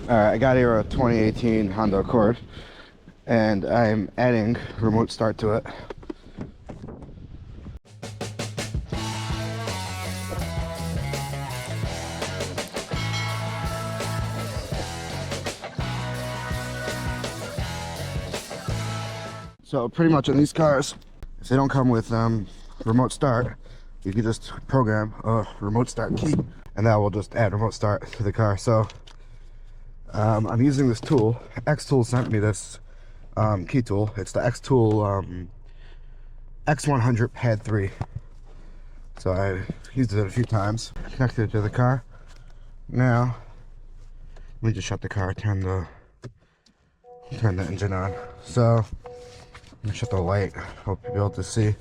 Alright, I got here a 2018 Honda Accord, and I'm adding remote start to it. So pretty much in these cars, if they don't come with remote start, you can just program a remote start key, and that will just add remote start to the car. So I'm using this tool. Xtool sent me this key tool. It's the Xtool X100 Pad 3. So I used it a few times, connected it to the car. Now, let me just shut the car, turn the engine on. So, let me shut the light, hope you'll be able to see.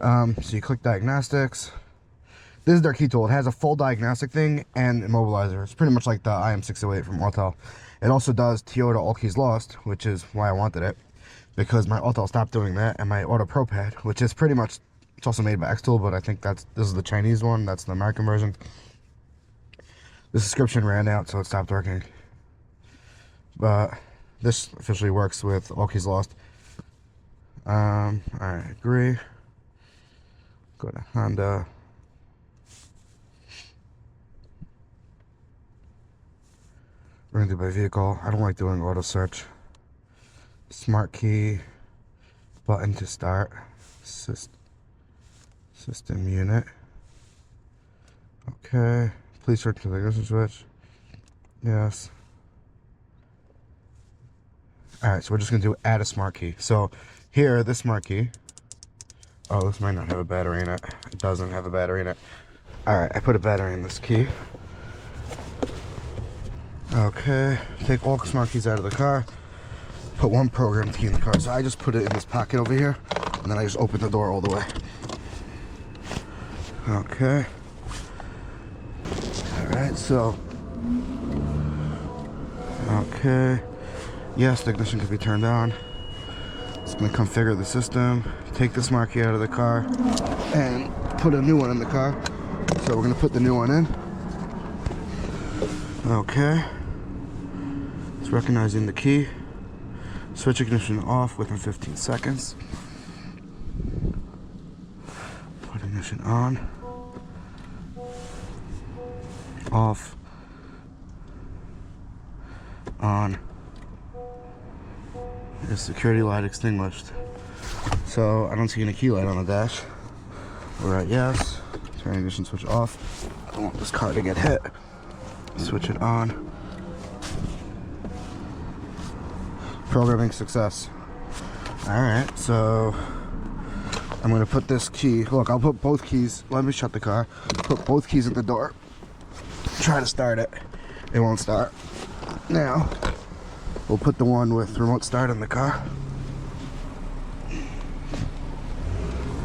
So you click Diagnostics. This is their key tool. It has a full diagnostic thing and immobilizer. It's pretty much like the IM608 from Autel. It also does Toyota All Keys Lost, which is why I wanted it, because my Autel stopped doing that, and my Auto Pro Pad, which is pretty much, it's also made by Xtool, but I think this is the Chinese one. That's the American version. The subscription ran out, so it stopped working. But this officially works with All Keys Lost. I agree. Go to Honda. We're gonna do by vehicle. I don't like doing auto search. Smart key, button to start, system unit. Okay, please search for the ignition switch. Yes. Alright, so we're just gonna do add a smart key. So here, this smart key. Oh, this might not have a battery in it. It doesn't have a battery in it. Alright, I put a battery in this key. Okay, take all smart keys out of the car. Put one program key in the car. So I just put it in this pocket over here, and then I just open the door all the way. Okay. Alright, so. Okay. Yes, the ignition can be turned on. It's going to configure the system. Take the smart key out of the car and put a new one in the car. So we're going to put the new one in. Okay. It's recognizing the key. Switch ignition off within 15 seconds. Put ignition on. Off. On. The security light extinguished. So I don't see any key light on the dash. We're at yes. Turn ignition switch off. I don't want this car to get hit. Switch it on. Programming success. Alright, so I'm gonna put this key. Look, I'll put both keys. Let me shut the car. Put both keys in the door. Try to start it. It won't start. Now we'll put the one with remote start in the car.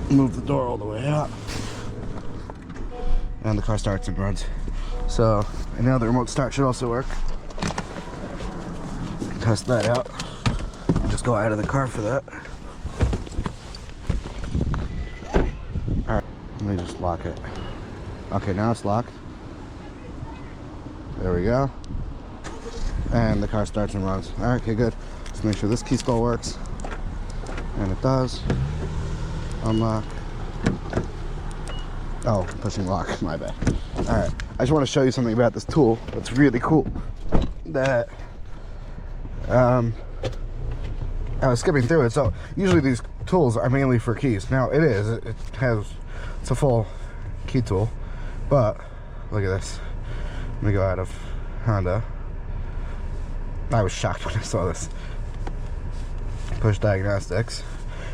Move the door all the way up. And the car starts and runs. So, and now the remote start should also work. Test that out. Just go out of the car for that. Alright, let me just lock it. Okay, now it's locked. There we go. And the car starts and runs. Alright, okay, good. Let's make sure this key still works. And it does. Unlock. Oh, pushing lock, my bad. Alright, I just want to show you something about this tool that's really cool. That, I was skipping through it. So, usually these tools are mainly for keys. Now, it's a full key tool. But, look at this. Let me go out of Honda. I was shocked when I saw this. Push Diagnostics.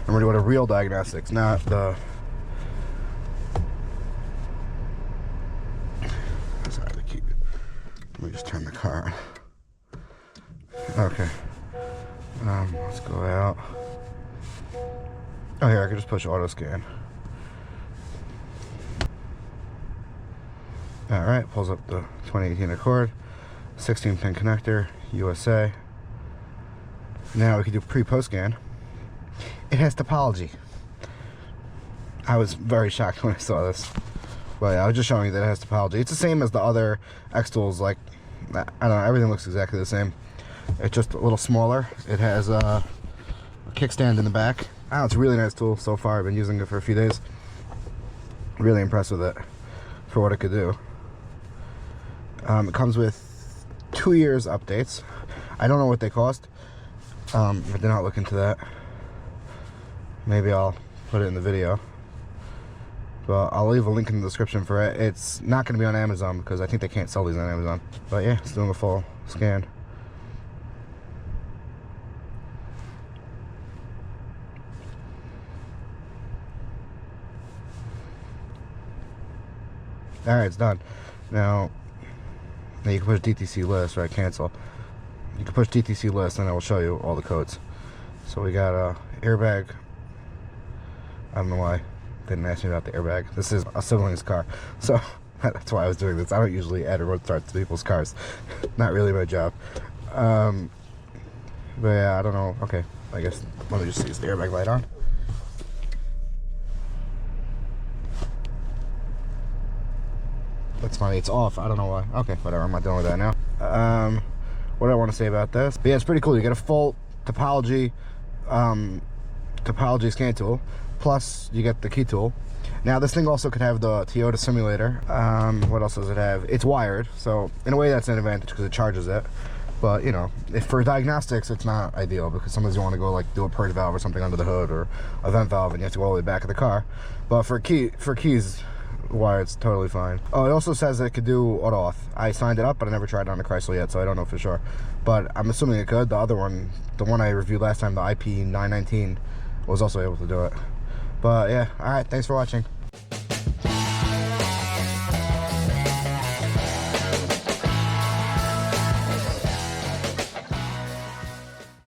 And we're going to real Diagnostics, not the... Sorry, the key. Let me just turn the car on. Okay. Let's go out. Oh, here, I can just push auto scan. Alright, pulls up the 2018 Accord. 16-pin connector, USA. Now we can do pre-post scan. It has topology. I was very shocked when I saw this. But yeah, I was just showing you that it has topology. It's the same as the other Xtools, like I don't know, everything looks exactly the same. It's just a little smaller. It has a kickstand in the back. Oh, it's a really nice tool so far. I've been using it for a few days. Really impressed with it for what it could do. It comes with 2 years updates. I don't know what they cost. I did not look into that. Maybe I'll put it in the video. But I'll leave a link in the description for it. It's not going to be on Amazon because I think they can't sell these on Amazon. But yeah, it's doing a full scan. Alright, it's done. Now you can push DTC list, right? Cancel. You can push DTC list and it will show you all the codes. So we got a airbag. I don't know why they didn't ask me about the airbag. This is a sibling's car, so that's why I was doing this. I don't usually add a road start to people's cars. Not really my job. But yeah, I don't know. Okay, I guess let me just see, is the airbag light on? That's funny, it's off. I don't know why. Okay, whatever, I'm not dealing with that now. What do I want to say about this? But yeah, it's pretty cool. You get a full topology scan tool, plus you get the key tool. Now this thing also could have the Toyota simulator. What else does it have? It's wired, so in a way that's an advantage because it charges it. But you know, if for diagnostics, it's not ideal because sometimes you want to go like do a purge valve or something under the hood or a vent valve, and you have to go all the way back of the car. But for keys, wired's totally fine. Oh, it also says that it could do auto auth. I signed it up, but I never tried it on the Chrysler yet, so I don't know for sure. But I'm assuming it could. The other one, the one I reviewed last time, the IP919, was also able to do it. But yeah, all right, thanks for watching.